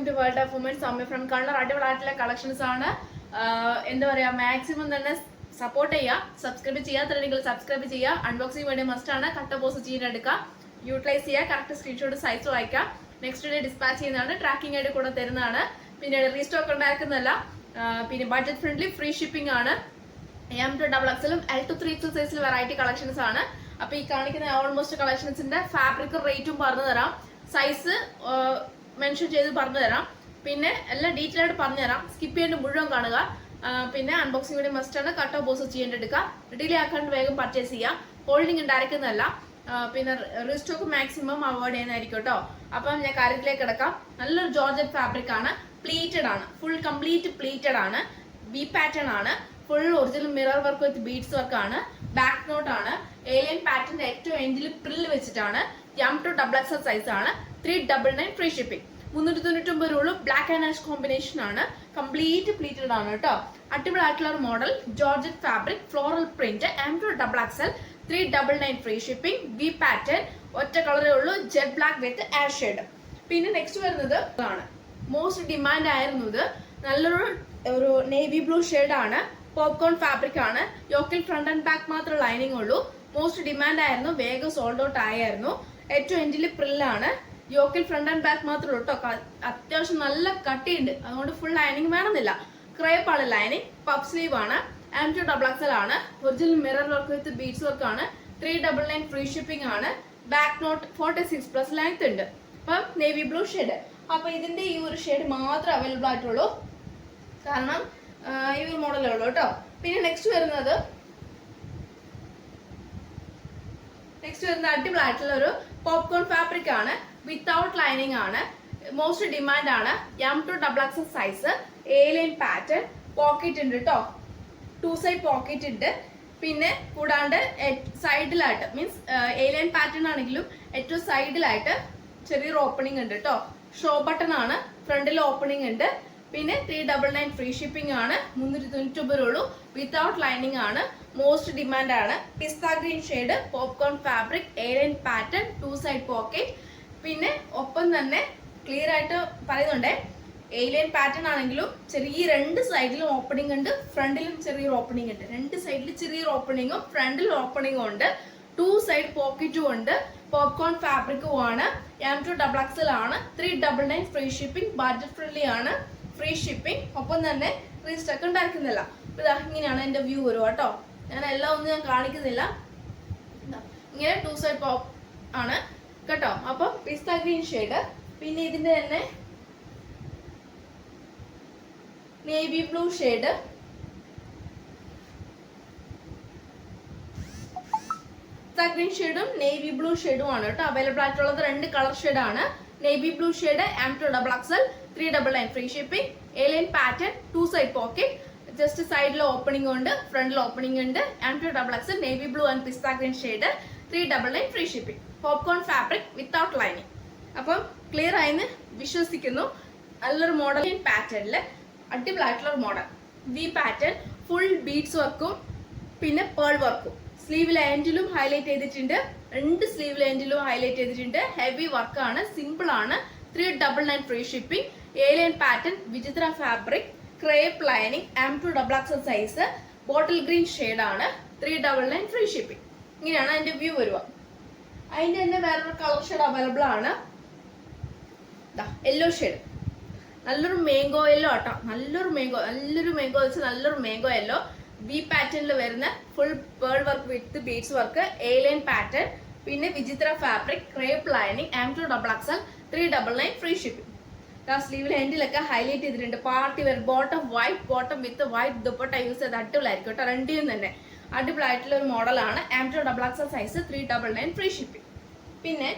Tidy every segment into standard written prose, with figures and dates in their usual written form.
To world of womens. Soumya from Kannur. അടിപൊളിയായിട്ടുള്ള collections ആണ്. എന്താ പറയുക, മാക്സിമം തന്നെ സപ്പോർട്ട് ചെയ്യുക. സബ്സ്ക്രൈബ് ചെയ്യാത്തവരെങ്കിൽ സബ്സ്ക്രൈബ് ചെയ്യുക. അൺബോക്സിംഗ് വേണ്ടി മസ്റ്റ് ആണ്. കട്ട പോസ് ചെയ്തെടുക്കുക, യൂട്ടിലൈസ് ചെയ്യുക, കറക്റ്റ് സ്ക്രീൻഷോട്ട് സൈസ് വായിക്കുക. നെക്സ്റ്റ് ഡേ ഡിസ്പാച്ച് ചെയ്യുന്നതാണ്, ട്രാക്കിംഗ് ആയിട്ട് കൂടെ തരുന്നതാണ്. പിന്നെ റീസ്റ്റോക്ക് ഉണ്ടാക്കുന്നതല്ല. പിന്നെ ബഡ്ജറ്റ് ഫ്രണ്ട്ലി, ഫ്രീ ഷിപ്പിംഗ് ആണ്. M2XXL L2 സൈസിൽ വെറൈറ്റി കളക്ഷൻസ് ആണ്. അപ്പൊ ഈ കാണിക്കുന്ന ഓൾമോസ്റ്റ് കളക്ഷൻസിന്റെ ഫാബ്രിക് റേറ്റും പറഞ്ഞു തരാം, സൈസ് മെൻഷൻ ചെയ്ത് പറഞ്ഞു തരാം, പിന്നെ എല്ലാം ഡീറ്റെയിൽ ആയിട്ട് പറഞ്ഞു തരാം. സ്കിപ്പ് ചെയ്യേണ്ട മുഴുവൻ കാണുക. പിന്നെ അൺബോക്സിംഗ് വീഡിയോ മസ്റ്റ് ആണ്. കട്ട് ഓഫ് ബോസ് ചെയ്യേണ്ടെടുക്കുക. ഡിലേ ആക്കാണ്ട് വേഗം പർച്ചേസ് ചെയ്യാം. ഹോൾഡിംഗ് ഉണ്ടായിരിക്കുന്നതല്ല. പിന്നെ റീസ്റ്റോക്ക് മാക്സിമം അവോയ്ഡ് ചെയ്യുന്നതായിരിക്കും കേട്ടോ. അപ്പം ഞാൻ കാര്യത്തിലേക്ക് കിടക്കാം. നല്ലൊരു ജോർജറ്റ് ഫാബ്രിക് ആണ്. പ്ലീറ്റഡ് ആണ്, ഫുൾ കംപ്ലീറ്റ് പ്ലീറ്റഡ് ആണ്. വി പാറ്റേൺ ആണ്. Full original mirror work with beads work ആണ്. ബാക്ക് നോട്ട് ആണ്. ഏലിയൻ പാറ്റേണിന്റെ ഏറ്റവും എൻഡിൽ പ്രില്ല് വെച്ചിട്ടാണ്. M2XXL സൈസ് ആണ്. 399 ഫ്രീ ഷിപ്പിംഗ്. 399 രൂപ. ബ്ലാക്ക് ആൻഡ് ആഷ് കോമ്പിനേഷൻ ആണ്. കംപ്ലീറ്റ് പ്ലീറ്റഡ് ആണ് കേട്ടോ. അടിപൊളിയായിട്ടുള്ള ഒരു model, georgette fabric, floral print, M2XXL 399 free shipping. V pattern, ഒറ്റ കളറേ ഉള്ളൂ, jet black with ash shade. പിന്നെ നെക്സ്റ്റ് വരുന്നത് ആണ് മോസ്റ്റ് ഡിമാൻഡ് ആയിരുന്നത്. നല്ലൊരു നേവി ബ്ലൂ ഷെയ്ഡ് ആണ്. പോപ്കോൺ ഫാബ്രിക് ആണ്. യോക്കിൽ ഫ്രണ്ട് ആൻഡ് ബാക്ക് മാത്രം ലൈനിങ് ഉള്ളൂ. മോസ്റ്റ് ഡിമാൻഡ് ആയിരുന്നു, വേഗം സോൾഡ് ഔട്ട് ആയിരുന്നു. ഏറ്റവും എൻഡിൽ പ്രില്ലാണ്. യോക്കിൽ ഫ്രണ്ട് ആൻഡ് ബാക്ക് മാത്രമേ ഉള്ളൂ കേട്ടോ. അത്യാവശ്യം നല്ല കട്ടിയുണ്ട്, അതുകൊണ്ട് ഫുൾ ലൈനിങ് വേണമെന്നില്ല. ക്രേപ്പ് ആണ് ലൈനിങ്. പഫ് സ്ലീവ് ആണ്. M2XXL ആണ്. Original mirror work with beads work ആണ്. 399 ഫ്രീ ഷിപ്പിംഗ് ആണ്. ബാക്ക് നോട്ട് 46+ ലെങ്ത് ഉണ്ട്. അപ്പം നേവി ബ്ലൂ ഷെയ്ഡ്. അപ്പൊ ഇതിന്റെ ഈ ഒരു ഷെയ്ഡ് മാത്രമേ അവൈലബിൾ ആയിട്ടുള്ളൂ, കാരണം ഈ ഒരു മോഡലേ ഉള്ളൂ കേട്ടോ. പിന്നെ നെക്സ്റ്റ് വരുന്നത് അടിപൊളിയായിട്ടുള്ള ഒരു പോപ്കോൺ ഫാബ്രിക് ആണ്. വിത്തൗട്ട് ലൈനിങ് ആണ്. മോസ്റ്റ് ഡിമാൻഡ് ആണ്. M2XXL size. Alien pattern. Pocket ഉണ്ട് കേട്ടോ. 2 സൈഡ് പോക്കറ്റ് ഉണ്ട്. പിന്നെ കൂടാണ്ട് സൈഡിലായിട്ട്, മീൻസ് ഏലിയൻ പാറ്റേൺ ആണെങ്കിലും ഏറ്റവും സൈഡിലായിട്ട് ചെറിയൊരു ഓപ്പണിംഗ് ഉണ്ട് കേട്ടോ. ഷോ ബട്ടൺ ആണ്. ഫ്രണ്ടിൽ ഓപ്പണിംഗ് ഉണ്ട്. പിന്നെ 399 ഫ്രീ ഷിപ്പിംഗ് ആണ്. 399 ഉള്ളൂ. വിത്തൗട്ട് ലൈനിങ് ആണ്. മോസ്റ്റ് ഡിമാൻഡ് ആണ്. Pista green shade, popcorn fabric, alien pattern, 2 side pocket. പിന്നെ ഒപ്പം തന്നെ ക്ലിയർ ആയിട്ട് പറയുന്നുണ്ട്, ഏലിയൻ പാറ്റേൺ ആണെങ്കിലും ചെറിയ 2 സൈഡിലും ഓപ്പണിംഗ് ഉണ്ട്, ഫ്രണ്ടിലും ചെറിയൊരു ഓപ്പണിംഗ് ഉണ്ട്. 2 സൈഡിൽ ചെറിയൊരു ഓപ്പണിംഗും ഫ്രണ്ടിൽ ഓപ്പണിംഗും ഉണ്ട്. 2 സൈഡ് പോക്കറ്റും ഉണ്ട്. പോപ്കോൺ ഫാബ്രിക്കും ആണ്. M2XXL ആണ്. 399 ഫ്രീ ഷിപ്പിംഗ്. ബഡ്ജറ്റ് ഫ്രണ്ട്ലി ആണ്. Free shipping. ഒപ്പം തന്നെ റീസ്റ്റോക്ക് ഉണ്ടായിരിക്കുന്നില്ല. അപ്പൊ ഇങ്ങനെയാണ് എന്റെ വ്യൂ വരും കേട്ടോ. ഞാൻ എല്ലാം ഒന്നും ഞാൻ കാണിക്കുന്നില്ല. ഇങ്ങനെ 2 സൈഡ് പോപ്പ് ആണ് കേട്ടോ. അപ്പൊ പിസ്ത ഗ്രീൻ ഷെയ്ഡ്. പിന്നെ ഇതിന്റെ തന്നെ നേവി ബ്ലൂ ഷെയ്ഡ്. ഗ്രീൻ ഷെയ്ഡും നേവി ബ്ലൂ ഷെയ്ഡും ആണ് കേട്ടോ അവൈലബിൾ ആയിട്ടുള്ളത്. 2 കളർ ഷെയ്ഡ് ആണ്. Navy blue shade M2XXL 399 free shipping. Alien pattern, 2 side pocket, just സൈഡിൽ ഓപ്പണിംഗ് ഉണ്ട്, ഫ്രണ്ടിൽ ഓപ്പണിംഗ് ഉണ്ട്. M2XXL നേവി ബ്ലൂ ആൻഡ് പിസ്ത green shade. 399 free shipping. Popcorn fabric without lining. അപ്പം ക്ലിയർ ആയെന്ന് വിശ്വസിക്കുന്നു. നല്ലൊരു മോഡൽ പാറ്റേണില് അടിപൊളിയായിട്ടുള്ള ഒരു model. V pattern, full beads വർക്കും പിന്നെ പേൾ വർക്കും. സ്ലീവ് എൻഡിലും ഹൈലൈറ്റ് ചെയ്തിട്ടുണ്ട്. 2 സ്ലീവ് എൻഡിലും ഹൈലൈറ്റ് ചെയ്തിട്ടുണ്ട്. ഹെവി വർക്കാണ്, സിമ്പിൾ ആണ്. 399 ഫ്രീ ഷിപ്പിംഗ്. ഏലിയൻ പാറ്റേൺ, വിചിത്ര fabric, crepe lining, M2XXL size, bottle green shade ആണ്. 399 ഫ്രീ ഷിപ്പിംഗ്. ഇങ്ങനെയാണ് അതിന്റെ വ്യൂ വരുക. അതിന്റെ തന്നെ വേറൊരു കളർ ഷെയ്ഡ് അവൈലബിൾ ആണ്. Yellow shade. നല്ലൊരു മാംഗോ യെല്ലോ ആട്ടോ. നല്ലൊരു മാംഗോ വെച്ച് നല്ലൊരു മാംഗോ യെല്ലോ. വി പാറ്റേണിൽ വരുന്ന full pearl work with beads work, alien pattern, പിന്നെ Vichitra fabric, crepe lining, M2XXL 399 free shipping. സ്ലീവിൽ എൻഡിലൊക്കെ ഹൈലൈറ്റ് ചെയ്തിട്ടുണ്ട്. Party wear bottom, white bottom with white dupatta use ചെയ്ത് അടിപൊളിയായിരിക്കും കേട്ടോ. 2 തന്നെ അടിപൊളിയായിട്ടുള്ള ഒരു മോഡലാണ്. M2XXL size. 399 free shipping. പിന്നെ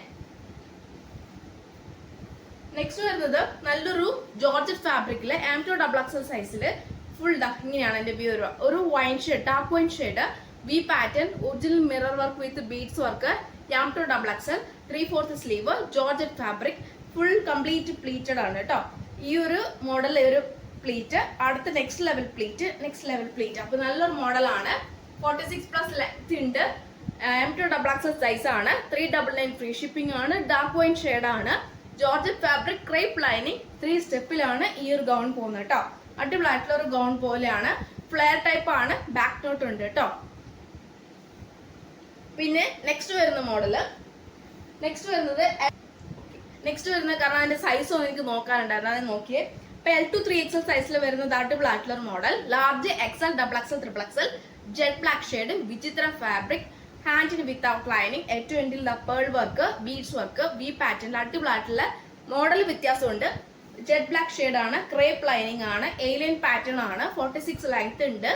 നെക്സ്റ്റ് വരുന്നത് നല്ലൊരു ജോർജറ്റ് ഫാബ്രിക്കില് M2XXL സൈസില് ഫുൾ ഇങ്ങനെയാണ് എന്റെ വ്യൂ വരുക. ഒരു wine shade, dark wine shade, V pattern, original mirror work with beads work, M2XXL 3/4 sleeve, georgette fabric, full complete pleated ആണ് കേട്ടോ. ഈ ഒരു മോഡൽ, ഒരു പ്ലീറ്റ്, അടുത്ത നെക്സ്റ്റ് ലെവൽ പ്ലീറ്റ്. അപ്പൊ നല്ലൊരു മോഡലാണ്. 46+ ലെങ്ത് ഉണ്ട്. M2XXL സൈസ് ആണ്. 399 ഫ്രീ ഷിപ്പിംഗ് ആണ്. ഡാർക്ക് വൈൻ ഷെയ്ഡ് ആണ്. ജോർജറ്റ് ഫാബ്രിക് ക്രേപ്പ് ലൈനിങ് 3 സ്റ്റെപ്പിലാണ് ഈ ഒരു ഗൗൺ പോകുന്നത് കേട്ടോ. അടിപൊളിയായിട്ടുള്ള ഒരു ഗൗൺ പോലെയാണ്. ഫ്ലെയർ ടൈപ്പ് ആണ്, ബാക്ക് നോട്ട് ഉണ്ട് കേട്ടോ. പിന്നെ നെക്സ്റ്റ് വരുന്ന മോഡല്, നെക്സ്റ്റ് വരുന്നത് കാരണം അതിന്റെ സൈസ് ഒന്നും എനിക്ക് നോക്കാനുണ്ടായിരുന്നു, അത് നോക്കിയേ. ഇപ്പൊ L to 3XL സൈസിൽ വരുന്നത് അടിപൊളിയായിട്ടുള്ള model. Large XL, XXL, XXL jet black shade, വിചിത്ര ഫാബ്രിക്, ഹാൻഡിന് വിത്തൗട്ട് ലൈനിങ്, ഏറ്റവും എൻഡിൽ pearl work, beads work, V pattern, അടിപൊളിയായിട്ടുള്ള മോഡൽ വ്യത്യാസമുണ്ട്. ജെറ്റ് ബ്ലാക്ക് ഷെയ്ഡ് ആണ്, ക്രേപ്പ് ലൈനിങ് ആണ്, എയിലൈൻ പാറ്റേൺ ആണ്, 46 ലെങ്ത് ഉണ്ട്,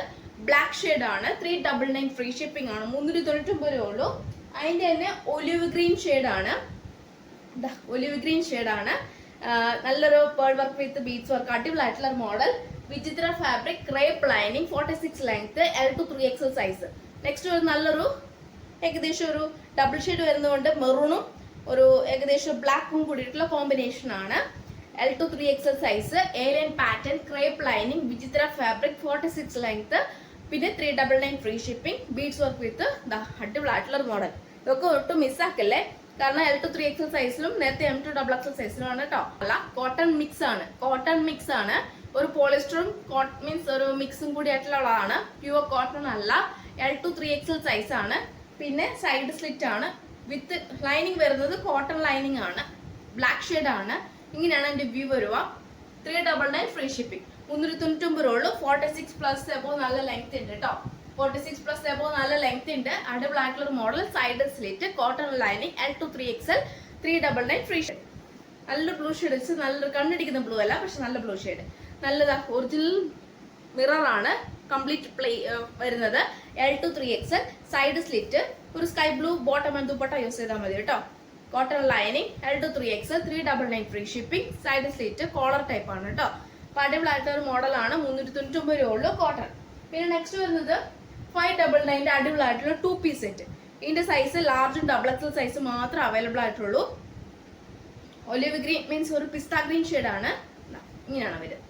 ബ്ലാക്ക് ഷെയ്ഡ് ആണ്, 399 ഫ്രീ ഷിപ്പിംഗ് ആണ്, 399 രൂപ ഉള്ളൂ. അതിന്റെ തന്നെ ഒലിവ് ഗ്രീൻ ഷെയ്ഡ് ആണ്, നല്ലൊരു pearl work with beads work, അടിപൊളിയായിട്ടുള്ള മോഡൽ. വിചിത്ര fabric, crepe lining, 46 length, L to 3XL size. Next ഒരു നല്ലൊരു ഏകദേശം ഒരു ഡബിൾ ഷെയ്ഡ് വരുന്നതുകൊണ്ട് മെറൂണും ഒരു ഏകദേശം ബ്ലാക്കും കൂടിയിട്ടുള്ള കോമ്പിനേഷൻ ആണ്. L to 3XL size, alien pattern, crepe lining, വിചിത്ര ഫാബ്രിക്, 46 ലെങ്ത്, പിന്നെ 399 free shipping, beads work with അടിപൊളിയായിട്ടുള്ള ഒരു മോഡൽ. ഇതൊക്കെ ഒട്ടും മിസ്സാക്കല്ലേ, കാരണം L to 3XL സൈസിലും നേരത്തെ M to XXL സൈസിലുമാണ് കേട്ടോ. അല്ല, കോട്ടൺ മിക്സ് ആണ്, ഒരു പോളിസ്റ്ററും മീൻസ് ഒരു മിക്സും കൂടി ആയിട്ടുള്ളതാണ്, പ്യുവർ കോട്ടൺ അല്ല. L to 3XL സൈസ് ആണ്. പിന്നെ സൈഡ് സ്ലിറ്റ് ആണ്, വിത്ത് ലൈനിങ് വരുന്നത് കോട്ടൺ ലൈനിങ് ആണ്, ബ്ലാക്ക് ഷെയ്ഡ് ആണ്. ഇങ്ങനെയാണ് എന്റെ വ്യൂ വരുക. 399 ഫ്രീ ഷിപ്പിംഗ്, 399 രൂപ. 46+ എബോ നല്ല ലെങ്ത് ഉണ്ട് കേട്ടോ, 46+ എബോ നല്ല ലെങ്ത് ഉണ്ട്. അടിപൊളിയായിട്ടുള്ള ഒരു model, side slit, cotton lining, L to 3XL, 399 free shade. നല്ലൊരു ബ്ലൂ ഷെയ്ഡ്, നല്ലൊരു കണ്ണിടിക്കുന്ന ബ്ലൂ അല്ല, പക്ഷെ നല്ല ബ്ലൂ ഷെയ്ഡ്, നല്ലതാ. ഒറിജിനൽ മിറർ ആണ് കംപ്ലീറ്റ് വരുന്നത്. L to 3XL, side slit, ഒരു sky blue bottom and dupatta use ചെയ്താൽ മതി കേട്ടോ. Cotton lining, L to 3XL, 399 free shipping, side slit, collar type ആണ് കേട്ടോ. അപ്പൊ അടിപൊളിയായിട്ടുള്ള ഒരു മോഡലാണ്, 399 രൂപ ഉള്ളൂ, കോട്ടൺ. പിന്നെ നെക്സ്റ്റ് വരുന്നത് 599 അടിപൊളിയായിട്ടുള്ള 2 പീസ് സെറ്റ്. ഇതിന്റെ സൈസ് ലാർജും XXL സൈസ് മാത്രം അവൈലബിൾ ആയിട്ടുള്ളൂ. ഒലിവ് ഗ്രീൻ മീൻസ് ഒരു പിസ്ത ഗ്രീൻ ഷെയ്ഡ് ആണ്, ഇങ്ങനെയാണ് വരുന്നത്.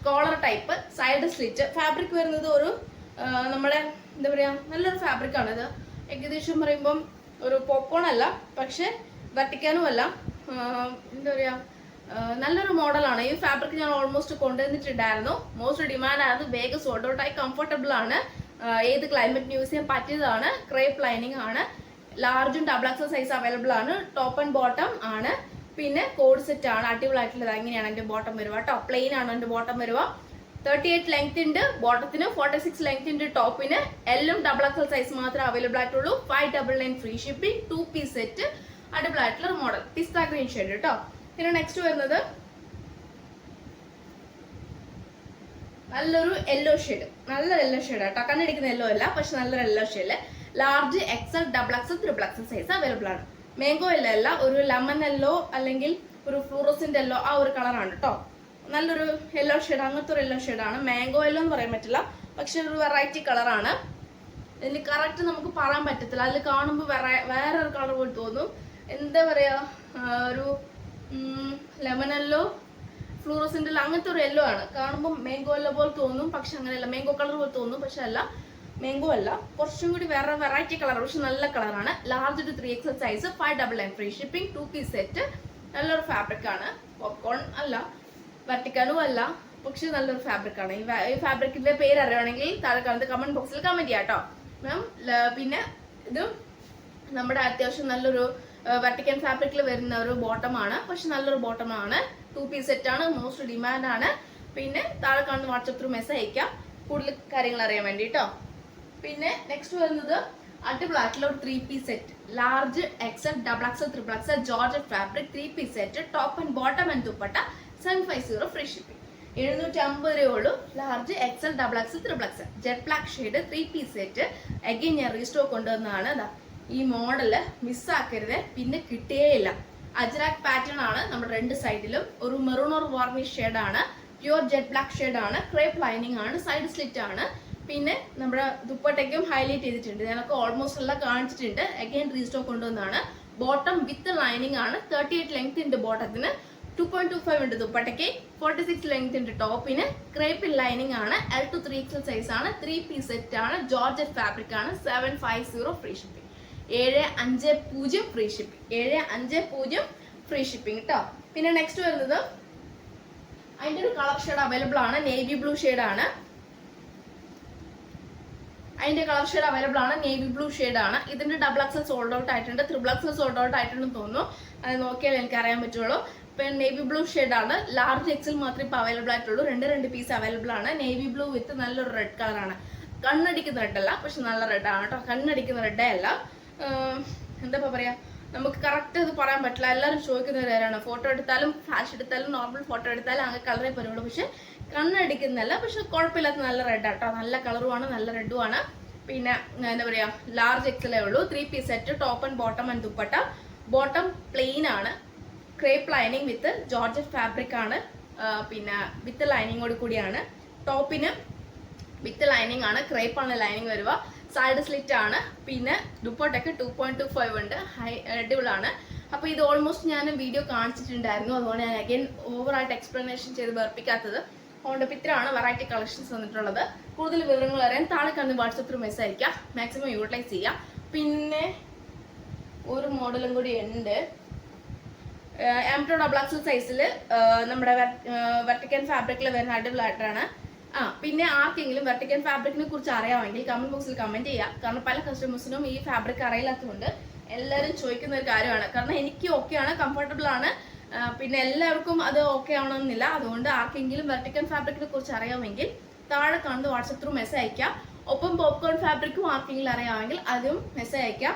Collar type, side slit, fabric വരുന്നത് ഒരു നമ്മുടെ എന്താ പറയാ നല്ലൊരു ഫാബ്രിക് ആണ് ഇത്. ഏകദേശം പറയുമ്പം ഒരു പോപ്കോൺ അല്ല, പക്ഷെ വെട്ടിക്കാനും അല്ല, എന്താ പറയാ നല്ലൊരു മോഡലാണ്. ഈ ഫാബ്രിക് ഞാൻ ഓൾമോസ്റ്റ് കൊണ്ടുവന്നിട്ടുണ്ടായിരുന്നു, മോസ്റ്റ് ഡിമാൻഡ് ആയത്, വേഗം സോൾഡ് ഔട്ട് ആയി, കംഫർട്ടബിൾ ആണ്, ഏത് ക്ലൈമറ്റ് യൂസ് ചെയ്യാൻ പറ്റിയതാണ്. ക്രേപ്പ് ലൈനിങ് ആണ്, ലാർജും XXL സൈസ് അവൈലബിൾ ആണ്, ടോപ്പ് ആൻഡ് ബോട്ടം ആണ്. പിന്നെ കോഡ് സെറ്റ് ആണ്, അടിപൊളിയായിട്ടുള്ളത്. അങ്ങനെയാണ് എന്റെ ബോട്ടം വരുക കേട്ടോ, പ്ലെയിൻ ആണ് എന്റെ ബോട്ടം വരുക. 38 ലെങ്ത് ഉണ്ട് ബോട്ടത്തിന്, 46 ലെങ്ത് ഉണ്ട് ടോപ്പിന്. എല്ലും XXL സൈസ് മാത്രമേ അവൈലബിൾ ആയിട്ടുള്ളൂ. 599 ഫ്രീ ഷിപ്പിംഗ്, 2 പീസ് സെറ്റ്, അടിപൊളിയായിട്ടുള്ള മോഡൽ, പിസ്ത ഗ്രീൻ ഷെയ്ഡ് കേട്ടോ. പിന്നെ നെക്സ്റ്റ് വരുന്നത് നല്ലൊരു യെല്ലോ ഷെയ്ഡ്, നല്ല യെല്ലോ ഷെയ്ഡ് കേട്ടോ, കണ്ണടിക്കുന്ന യെല്ലോ അല്ല, പക്ഷെ നല്ലൊരു yellow shade. Large XL, XXL, XXL size available ആണ്. മാംഗോ യെല്ലോ അല്ല, ഒരു ലെമൺ യെല്ലോ അല്ലെങ്കിൽ ഒരു ഫ്ലൂറസെന്റ് യെല്ലോ, ആ ഒരു കളറാണ് കേട്ടോ. നല്ലൊരു യെല്ലോ ഷെയ്ഡ്, അങ്ങനത്തെ ഒരു യെല്ലോ ഷെയ്ഡാണ്. മാംഗോ യെല്ലോ എന്ന് പറയാൻ പറ്റില്ല, പക്ഷെ ഒരു വെറൈറ്റി കളറാണ്. ഇതിന് കറക്റ്റ് നമുക്ക് പറയാൻ പറ്റത്തില്ല, അതിൽ കാണുമ്പോൾ വേറൊരു കളർ പോലെ തോന്നും. എന്താ പറയാ, ഒരു ലെമൺ യെല്ലോ, ഫ്ലൂറസെന്റ് യെല്ലോ, അങ്ങനത്തെ ഒരു യെല്ലോ ആണ്. കാണുമ്പോൾ മാംഗോ യെല്ലോ പോലെ തോന്നും, പക്ഷെ അങ്ങനെയല്ല, മാംഗോ കളർ പോലെ തോന്നും, പക്ഷെ അല്ല, മാംഗോ അല്ല, കുറച്ചും കൂടി വേറെ വെറൈറ്റി കളർ, പക്ഷെ നല്ല കളറാണ്. Large to 3XL size, 599 free shipping, 2 piece set, നല്ലൊരു ഫാബ്രിക് ആണ്. പോപ്കോൺ അല്ല, വെട്ടിക്കാനും അല്ല, പക്ഷെ നല്ലൊരു ഫാബ്രിക് ആണ്. ഈ ഫാബ്രിക്കിന്റെ പേര് അറിയുവാണെങ്കിൽ താഴെ കാണുന്നത് കമന്റ് ബോക്സിൽ കമന്റ് ചെയ്യാം കേട്ടോ മാം. പിന്നെ ഇത് നമ്മുടെ അത്യാവശ്യം നല്ലൊരു വെട്ടിക്കൻ ഫാബ്രിക്കിൽ വരുന്ന ഒരു ബോട്ടം ആണ്, പക്ഷെ നല്ലൊരു ബോട്ടം ആണ്. 2 പീസ് സെറ്റ് ആണ്, മോസ്റ്റ് ഡിമാൻഡ് ആണ്. പിന്നെ താഴെ കാണുന്ന വാട്സ്ആപ്പ് ത്രൂ മെസ്സേജ് അയക്കാം കൂടുതൽ കാര്യങ്ങൾ അറിയാൻ വേണ്ടി കേട്ടോ. പിന്നെ നെക്സ്റ്റ് വരുന്നത് അടിപൊളിയായിട്ടുള്ള ഒരു 3 piece set, large XL, XXL, XXL georgette fabric, 3 piece set, top and bottom and dupatta, 750 free shipping, 750 രൂപ ഉള്ളൂ. Large XL, XXL, XXL jet black shade, 3 piece set. Again ഞാൻ റീസ്റ്റോക്ക് കൊണ്ടുവന്നതാണ്. അതാ ഈ മോഡല് മിസ്സാക്കരുത്, പിന്നെ കിട്ടിയേയില്ല. അജ്രാക് പാറ്റേൺ ആണ് നമ്മുടെ രണ്ട് സൈഡിലും, ഒരു മെറൂൺ ഓർ വാർണിഷ് ഷെയ്ഡ് ആണ്, പ്യുവർ ജെറ്റ് ബ്ലാക്ക് ഷെയ്ഡ് ആണ്, ക്രേപ്പ് ലൈനിങ് ആണ്, സൈഡ് സ്ലിറ്റ് ആണ്. പിന്നെ നമ്മുടെ ദുപ്പട്ടയ്ക്കും ഹൈലൈറ്റ് ചെയ്തിട്ടുണ്ട്, ഞാനൊക്കെ ഓൾമോസ്റ്റ് എല്ലാം കാണിച്ചിട്ടുണ്ട്. അഗൈൻ റീസ്റ്റോക്ക് കൊണ്ടുവന്നതാണ്. ബോട്ടം വിത്ത് ലൈനിങ് ആണ്, 38 ലെങ്ത് ഉണ്ട് ബോട്ടത്തിന്, 2.25 ഉണ്ട് ദുപ്പട്ടയ്ക്ക്, 46 ലെങ്ത് ഉണ്ട് ടോപ്പിന്, ക്രേപ്പ് ലൈനിങ് ആണ്, L to 3XL സൈസ് ആണ്, 3 പീസ് സെറ്റ് ആണ്, ജോർജറ്റ് ഫാബ്രിക് ആണ്, 750 free shipping, 750 free shipping, 750 free shipping കേട്ടോ. പിന്നെ നെക്സ്റ്റ് വരുന്നത് അതിൻ്റെ ഒരു കളർ ഷെയ്ഡ് അവൈലബിൾ ആണ്, നേവി ബ്ലൂ ഷെയ്ഡാണ്. അതിന്റെ കളർ ഷെയ്ഡ് അവൈലബിൾ ആണ്, നേവി ബ്ലൂ ഷെയ്ഡാണ്. ഇതിന്റെ ഡബിൾ എക്സൽ സോൾഡ് ഔട്ട് ആയിട്ടുണ്ട്, ട്രിപ്പിൾ എക്സൽ സോൾഡ് ഔട്ട് ആയിട്ടുണ്ടെന്ന് തോന്നുന്നു. അത് നോക്കിയാൽ എനിക്ക് അറിയാൻ പറ്റുള്ളൂ. ഇപ്പം നേവി ബ്ലൂ ഷെയ്ഡാണ്. ലാർജ് എക്സൽ മാത്രമേ ഇപ്പോൾ അവൈലബിൾ ആയിട്ടുള്ളൂ. രണ്ട് പീസ് അവൈലബിൾ ആണ്. നേവി ബ്ലൂ വിത്ത് നല്ലൊരു റെഡ് കളറാണ്. കണ്ണടിക്കുന്ന റെഡല്ല, പക്ഷെ നല്ല റെഡാണ് കേട്ടോ. കണ്ണടിക്കുന്ന റെഡേ അല്ല. എന്താ പറയാ, നമുക്ക് കറക്റ്റ് ഇത് പറയാൻ പറ്റില്ല. എല്ലാവരും ചോദിക്കുന്ന ഒരു കാര്യമാണ്. ഫോട്ടോ എടുത്താലും ഫ്ലാഷ് എടുത്താലും നോർമൽ ഫോട്ടോ എടുത്താലും അങ്ങനെ കളറേ പറയുള്ളൂ. പക്ഷെ കണ്ണടിക്കുന്നല്ല, പക്ഷെ കുഴപ്പമില്ലാത്ത നല്ല റെഡ് ആട്ടോ. നല്ല കളറുമാണ്, നല്ല റെഡുമാണ്. പിന്നെ എന്താ പറയാ, ലാർജ് എക്സലേ ഉള്ളൂ. 3 piece set, top and bottom and dupatta. Bottom plain ആണ്, crepe lining with georgette fabric ആണ്. പിന്നെ വിത്ത് ലൈനിങ്ങോട് കൂടിയാണ്. ടോപ്പിന് വിത്ത് ലൈനിങ് ആണ്, ക്രേപ്പ് ആണ് ലൈനിങ് വരുക. സൈഡ് സ്ലിറ്റ് ആണ്. പിന്നെ ദുപ്പട്ടയ്ക്ക് 2.25 ഉണ്ട്, ഹൈ അടിപൊളി ആണ്. അപ്പോൾ ഇത് ഓൾമോസ്റ്റ് ഞാൻ വീഡിയോ കാണിച്ചിട്ടുണ്ടായിരുന്നു, അതുകൊണ്ട് ഞാൻ അഗൈൻ ഓവറായിട്ട് എക്സ്പ്ലനേഷൻ ചെയ്ത് വെറുപ്പിക്കാത്തത്. അതുകൊണ്ട് ഇത്രയാണ് വെറൈറ്റി കളക്ഷൻസ് വന്നിട്ടുള്ളത്. കൂടുതൽ വിവരങ്ങൾ അറിയാൻ താഴെ കാണുന്ന വാട്സപ്പിൽ മെസ്സേജ് അയക്കാം, മാക്സിമം യൂട്ടിലൈസ് ചെയ്യാം. പിന്നെ ഒരു മോഡലും കൂടി ഉണ്ട്, M2 ഡബിൾ എക്സൽ സൈസിൽ നമ്മുടെ വെർട്ടിക്കൽ ഫാബ്രിക്കിൽ വരുന്ന അടിപൊളിയായിട്ടാണ്. പിന്നെ ആർക്കെങ്കിലും വെർട്ടിക്കൽ ഫാബ്രിക്കിനെ കുറിച്ച് അറിയാമെങ്കിൽ കമന്റ് ബോക്സിൽ കമന്റ് ചെയ്യാം. കാരണം പല കസ്റ്റമേഴ്സിനും ഈ ഫാബ്രിക് അറിയില്ലാത്തതുകൊണ്ട് എല്ലാവരും ചോദിക്കുന്ന ഒരു കാര്യമാണ്. കാരണം എനിക്ക് ഓക്കെയാണ്, കംഫർട്ടബിൾ ആണ്, പിന്നെ എല്ലാവർക്കും അത് ഓക്കെ ആവണമെന്നില്ല. അതുകൊണ്ട് ആർക്കെങ്കിലും വെർട്ടിക്കൽ ഫാബ്രിക്കിനെ കുറിച്ച് അറിയാമെങ്കിൽ താഴെ കാണുന്ന വാട്സപ്പ് ത്രൂ മെസ്സേജ് അയക്കാം. ഒപ്പം പോപ്കോൺ ഫാബ്രിക്കും ആർക്കെങ്കിലും അറിയാമെങ്കിൽ അതും മെസ്സേജ് അയക്കാം.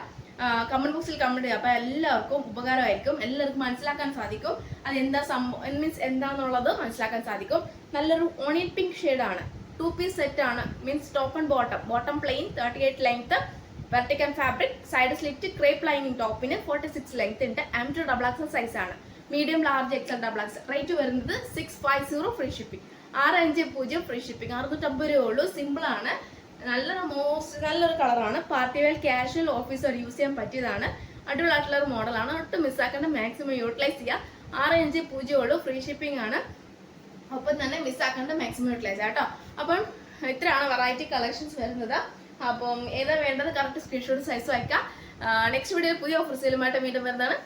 കമന്റ് ബോക്സിൽ കമന്റ് ചെയ്യുക. അപ്പോൾ എല്ലാവർക്കും ഉപകാരമായിരിക്കും, എല്ലാവർക്കും മനസ്സിലാക്കാൻ സാധിക്കും അതെന്താ സംഭവം, മീൻസ് എന്താണെന്നുള്ളത് മനസ്സിലാക്കാൻ സാധിക്കും. നല്ലൊരു ഓണിയൻ പിങ്ക് ഷെയ്ഡാണ്. 2 പീസ് സെറ്റ് ആണ്, means top and bottom plain, 38 length, vertical fabric, side slit, crepe lining. ടോപ്പിന് 46 ലെങ്ത് ഉണ്ട്. M2 ഡബിൾ എക്സൽ സൈസ് ആണ്. Medium, large, XL, double XL. Rate വരുന്നത് 650 ഫ്രീ ഷിപ്പിംഗ്. 650 free shipping. 650 രൂപ ഉള്ളൂ. Simple ആണ്, നല്ലൊരു കളറാണ്. Party wear, casual, officer use ചെയ്യാൻ പറ്റിയതാണ്. അടിപൊളിയായിട്ടുള്ള ഒരു മോഡലാണ്. ഒട്ടും മിസ്സാക്കേണ്ട, മാക്സിമം യൂട്ടിലൈസ് ചെയ്യുക. 650 ഉള്ളൂ, ഫ്രീ ഷിപ്പിംഗ് ആണ്. ഒപ്പം തന്നെ മിസ്സാക്കേണ്ട, മാക്സിമം യൂട്ടിലൈസ് ചെയ്യാം കേട്ടോ. അപ്പം ഇത്രയാണ് വെറൈറ്റി കളക്ഷൻസ് വരുന്നത്. അപ്പം ഏതാ വേണ്ടത് കറക്റ്റ് സ്ക്രീൻഷോട്ട് സൈസ് വയ്ക്കാം. നെക്സ്റ്റ് വീഡിയോ പുതിയ ഓഫർ സെയിലുമായിട്ട് വീണ്ടും വരുന്നതാണ്.